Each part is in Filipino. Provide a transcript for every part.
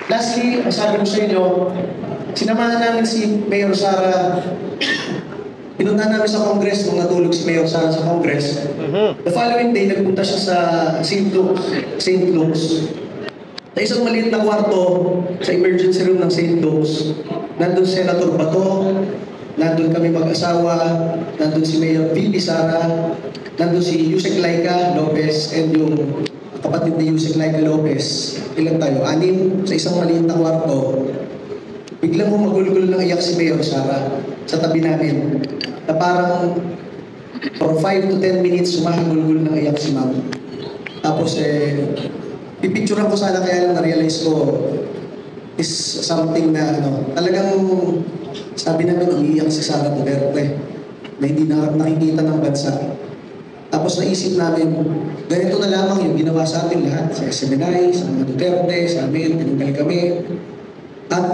Lastly, sabi ko sa inyo, sinamahan namin si Mayor Sara. Pinunta namin sa Congress nung natulog si Mayor Sara sa Congress. The following day, nagpunta siya sa St. Luke's. Sa isang maliit na kwarto sa emergency room ng St. Luke's, nandun si Senator Bato, nandun kami mag-asawa, nandun si Mayor VP Sara, nandun si Yusek Laika Lopez, and yung kapatid ni Yusek Laika Lopez. Ilan tayo? 6 sa isang maliit na kwarto. Biglang humagulgul ng iyak si Mayor Sara sa tabi namin. Na parang for 5 to 10 minutes humahagulgul ng iyak si Ma'am. Tapos pipicturean ko sana, kaya lang na-realize ko is something na talagang sabi namin umiiyak si Sara Duterte na hindi na nakikita ng bansa. Tapos naisip namin, ganito na lamang yung ginawa sa atin lahat, sa SMNI, sa mga Duterte, sa amin, tinanggal kami. At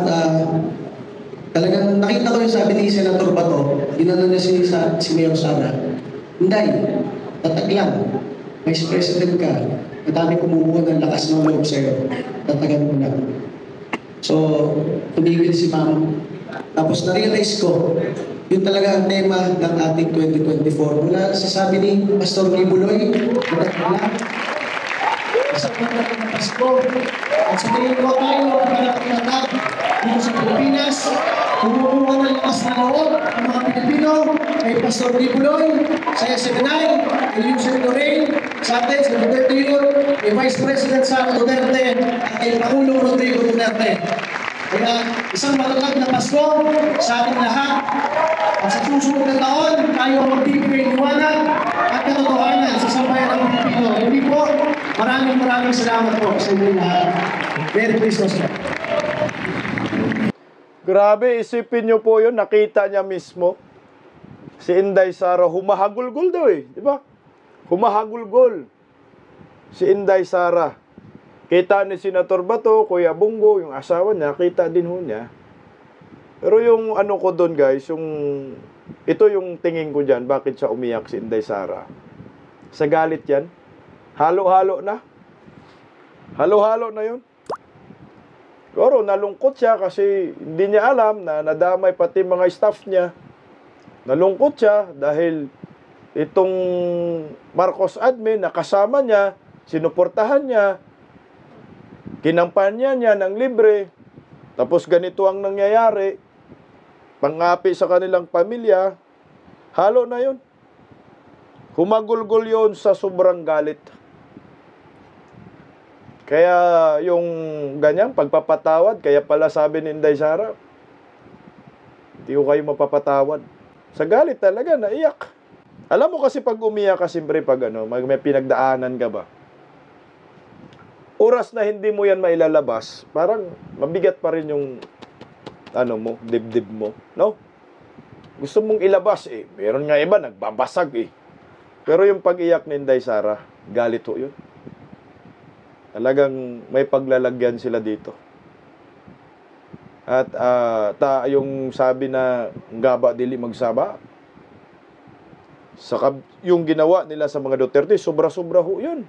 talagang nakita ko yung sabi ni Senator Bato, ginano niya si Mayor Sara, Inday, tatag lang, Vice President ka, madami kumukuha ng lakas ng loob sa'yo, tatagan mo na. So, tumigil si Ma'am. Tapos na-realize ko, yun talaga ang tema ng ating 2024. Mula sa sabi ni Pastor Ribuloy, matag isang matag na Pasko. At sa tingin ko tayo, pagkakatatag dito sa Pilipinas, kumukuha ng lakas na loob ang mga Pilipino, kay Pastor Ribuloy, sa SMNI, kay Yusek Lorraine, sa atin, sa Duterte Youth, kay Vice President Sara Duterte, at kay Pangulong Rodrigo Duterte. Kaya isang matatag na Pasko sa ating lahat. At sa susunod na taon, tayo ang magbibigay liwanag at katotohanan sa sambayan ng Pilipino. Hindi po, maraming salamat po sa inyo lahat. Merry Christmas po. Grabe, isipin nyo po yun, nakita niya mismo. Si Inday Sara, humahagulgol daw eh, di ba? Humahagulgol. Si Inday Sara. Kita ni Senator Bato, Kuya Bungo, yung asawa niya, kita din ho niya. Pero yung ano ko doon guys, ito yung tingin ko dyan, bakit siya umiyak si Inday Sara. Sa galit yan, halo-halo na. Halo-halo na yun. Pero nalungkot siya kasi hindi niya alam na nadamay pati mga staff niya. Nalungkot siya dahil itong Marcos admin na kasama niya, sinuportahan niya, kinampanya niya ng libre, tapos ganito ang nangyayari, pangapi sa kanilang pamilya, halo na yun. Humagulgol yun sa sobrang galit. Kaya yung ganyan, pagpapatawad, kaya pala sabi ni Inday Sara, hindi ko kayo mapapatawad. Sa galit talaga, naiyak. Alam mo kasi pag umiyak ka, siyempre pag may pinagdaanan ka ba, oras na hindi mo yan mailalabas, parang mabigat pa rin yung dibdib mo, no? Gusto mong ilabas eh. Meron nga iba, nagbabasag eh. Pero yung pag-iyak ni Inday Sara, galit ho yun. Talagang may paglalagyan sila dito. At yung sabi na ngaba dili magsaba, yung ginawa nila sa mga Duterte, sobra-sobra ho yun.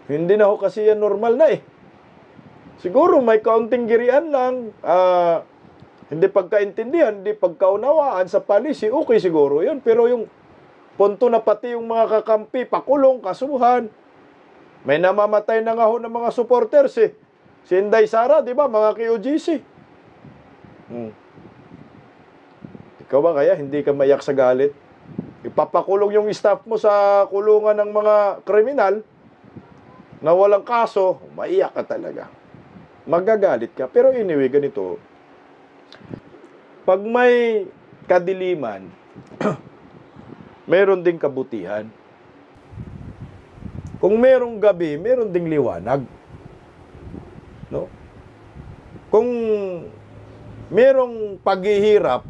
Hindi na ho kasi yan normal na eh. Siguro may kaunting girian lang, hindi pagkaintindihan, hindi pagkaunawaan sa policy, okay siguro yun. Pero yung punto na pati yung mga kakampi, pakulong, kasuhan, may namamatay na nga ho ng mga supporters eh. Si Inday Sara, di ba, mga KOGC. Ikaw ba kaya hindi ka maiyak sa galit? Ipapakulong yung staff mo sa kulungan ng mga kriminal, na walang kaso, maiyak ka talaga. Magagalit ka. Pero anyway, ganito. Pag may kadiliman, meron ding kabutihan. Kung merong gabi, meron ding liwanag. No? Kung merong paghihirap,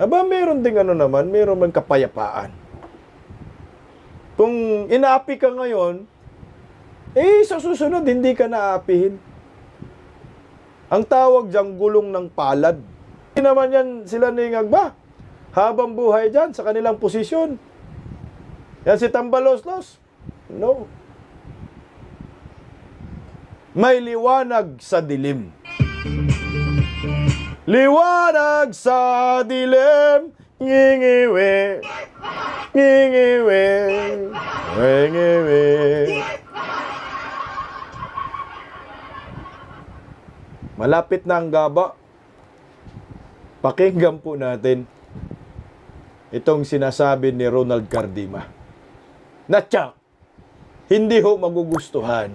meron ding meron man kapayapaan. Kung inaapi ka ngayon, sa susunod, hindi ka naapihin. Ang tawag diyang gulong ng palad. Hindi naman yan sila ningag ba? Habang buhay dyan sa kanilang posisyon. Yan si Tambaloslos. No. may liwanag sa dilim. Liwanag sa dilim, ngingiwi, ngingiwi, ngingiwi. Malapit na ang gaba. Pakinggan po natin itong sinasabi ni Ronald Cardima. Natya, hindi ho magugustuhan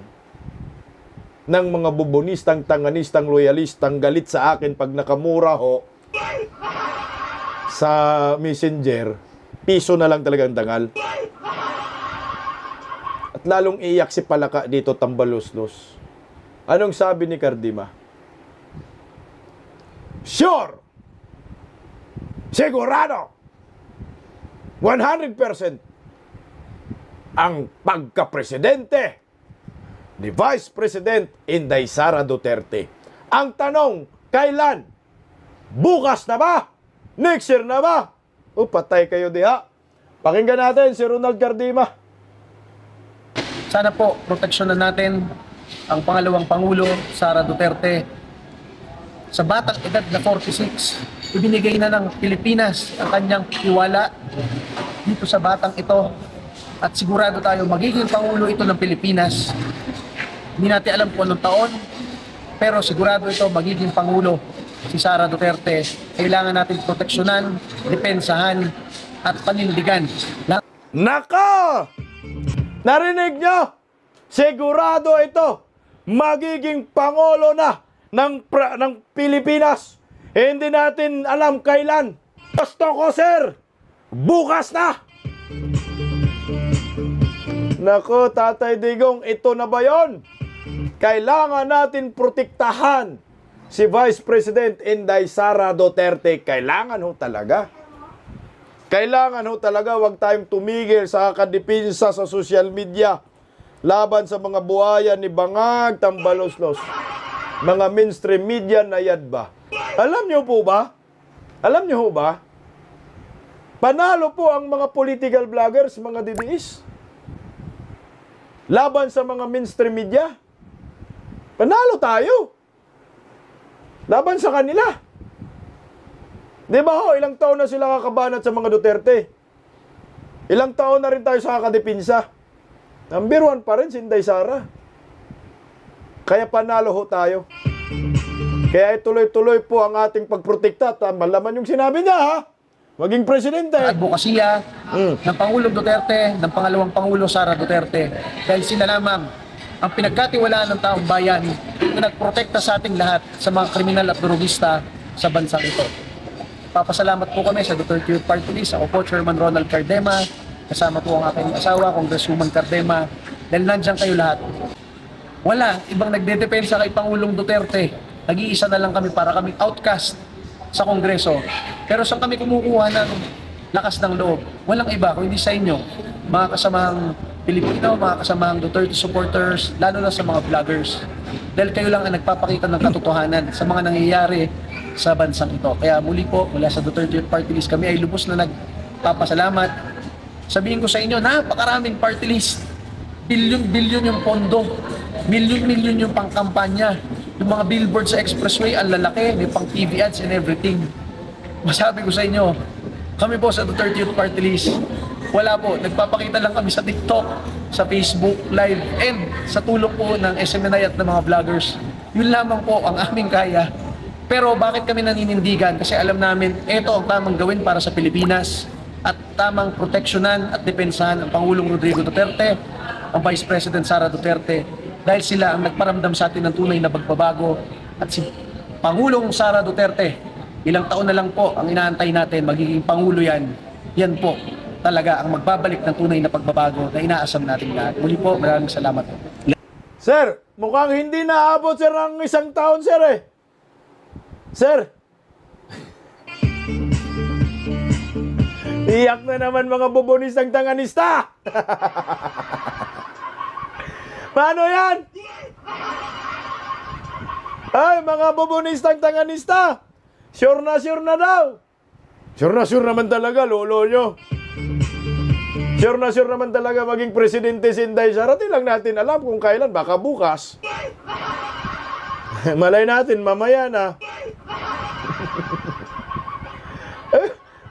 ng mga bubonistang, tanganistang, loyalistang galit sa akin pag nakamura ho sa Messenger, piso na lang talagang dangal. At lalong iyak si Palaka dito, tambalos-los. Anong sabi ni Cardima? Sure! Sigurado! 100% ang pagka-presidente ni Vice President Inday Sara Duterte. Ang tanong, kailan? Bukas na ba? Next year na ba? O, patay kayo diha. Pakinggan natin si Ronald Cardima. Sana po, proteksyonan natin ang pangalawang Pangulo, Sara Duterte. Sa batang edad na 46, ibinigay na ng Pilipinas ang kanyang tiwala dito sa batang ito. At sigurado tayo, magiging Pangulo ito ng Pilipinas. Hindi natin alam kung anong taon, pero sigurado ito, magiging Pangulo si Sara Duterte. Kailangan natin proteksyonan, depensahan, at panindigan. Naka! Narinig nyo? Sigurado ito, magiging Pangulo na ng Pilipinas. Hindi natin alam kailan. Gusto ko, sir, bukas na! Nako, Tatay Digong, ito na ba yun? Kailangan natin protektahan si Vice President Inday Sara Duterte. Kailangan ho talaga. Kailangan ho talaga, huwag tayong tumigil sa kadipinsa sa social media laban sa mga buhaya ni Bangag, Tambalos-los. Mga mainstream media na yan ba? Alam nyo po ba? Alam nyo ho ba? Panalo po ang mga political vloggers, mga DDS. Laban sa mga mainstream media. Panalo tayo. Laban sa kanila. Di ba ho, ilang taon na sila kakabanat sa mga Duterte. Ilang taon na rin tayo sa kakadipinsa. Number 1 pa rin si Inday Sara. Kaya panalo ho tayo. Kaya ituloy-tuloy po ang ating pagprotekta. Malaman yung sinabi niya, ha? Maging presidente. Advokasya ng Pangulong Duterte, ng pangalawang Pangulo Sara Duterte. Dahil sila lamang ang pinagkatiwalaan ng taong bayan na nagprotekta sa ating lahat sa mga kriminal at durugista sa bansang ito. Papasalamat po kami sa Duterte Youth Party List. Ako po, Chairman Ronald Cardema. Kasama po ang aking asawa, Congresswoman Cardema. Dahil nandiyan kayo lahat. Wala, ibang nagdedepensa kay Pangulong Duterte. Nag-iisa na lang kami para kaming outcast sa Kongreso. Pero saan kami kumukuha ng lakas ng loob? Walang iba kung hindi sa inyo, mga kasamahang Pilipino, mga kasamahang Duterte supporters, lalo na sa mga vloggers. Dahil kayo lang ang nagpapakita ng katotohanan sa mga nangyayari sa bansang ito. Kaya muli po, mula sa Duterte Youth Party List, kami ay lubos na nagpapasalamat. Sabihin ko sa inyo, napakaraming party list. Bilyon-bilyon yung pondo. Milyon-milyon yung pangkampanya. Yung mga billboard sa expressway, ang lalaki, may pang TV ads and everything. Masabi ko sa inyo, kami po sa Duterte Youth Party List, wala po, nagpapakita lang kami sa TikTok, sa Facebook Live, and sa tulong po ng SMNI at ng mga vloggers. Yun lamang po ang aming kaya. Pero bakit kami naninindigan? Kasi alam namin, ito ang tamang gawin para sa Pilipinas at tamang proteksyonan at depensahan ang Pangulong Rodrigo Duterte, ang Vice President Sara Duterte, dahil sila ang nagparamdam sa atin ng tunay na pagbabago. At si Pangulong Sara Duterte, ilang taon na lang po ang inaantay natin, magiging Pangulo yan. Yan po talaga ang magbabalik ng tunay na pagbabago na inaasam natin lahat. Muli po, maraming salamat. Sir, mukhang hindi naabot, sir, ng isang taon, sir, eh. Sir. Iyak na naman mga bubonistang tanganista. Paano yan? Ay, mga bubonistang tanganista. Sure na daw. Sure naman talaga, lolo nyo. Sure naman talaga maging presidente si Inday Sara. Di lang natin alam kung kailan, baka bukas. Malay natin, mamaya na.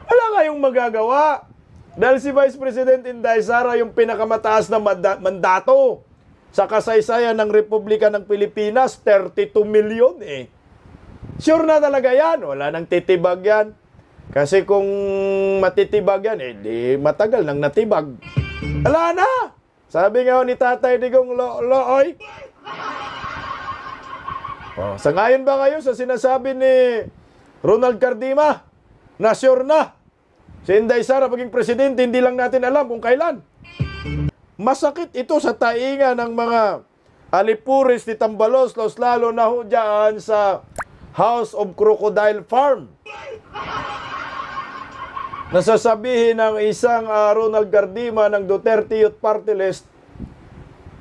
Wala kayong magagawa. Dahil si Vice President Inday Sara yung pinakamataas na mandato sa kasaysayan ng Republika ng Pilipinas, 32 million eh. Sure na talaga yan. Wala nang titibag yan. Kasi kung matitibag yan, di matagal nang natibag. Wala na! Sabi nga ni Tatay Digong Looy. Sa ngayon ba kayo sa sinasabi ni Ronald Cardima na sure na si Inday Sara maging presidente, hindi lang natin alam kung kailan. Masakit ito sa tainga ng mga alipuris ni Tambaloslos, lalo na ho dyan sa House of Crocodile Farm. Nasasabihin ng isang Ronald Cardima ng Duterte Youth Party List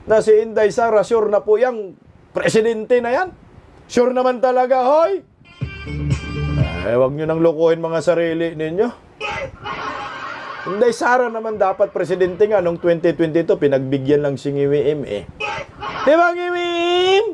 na si Inday Sara sure na po yung presidente na yan. Sure naman talaga, hoy! Huwag nyo nang lukuhin mga sarili ninyo. Inday Sara naman dapat presidente nga noong 2022, pinagbigyan lang si Ngiwim eh. Di ba, Ngiwim?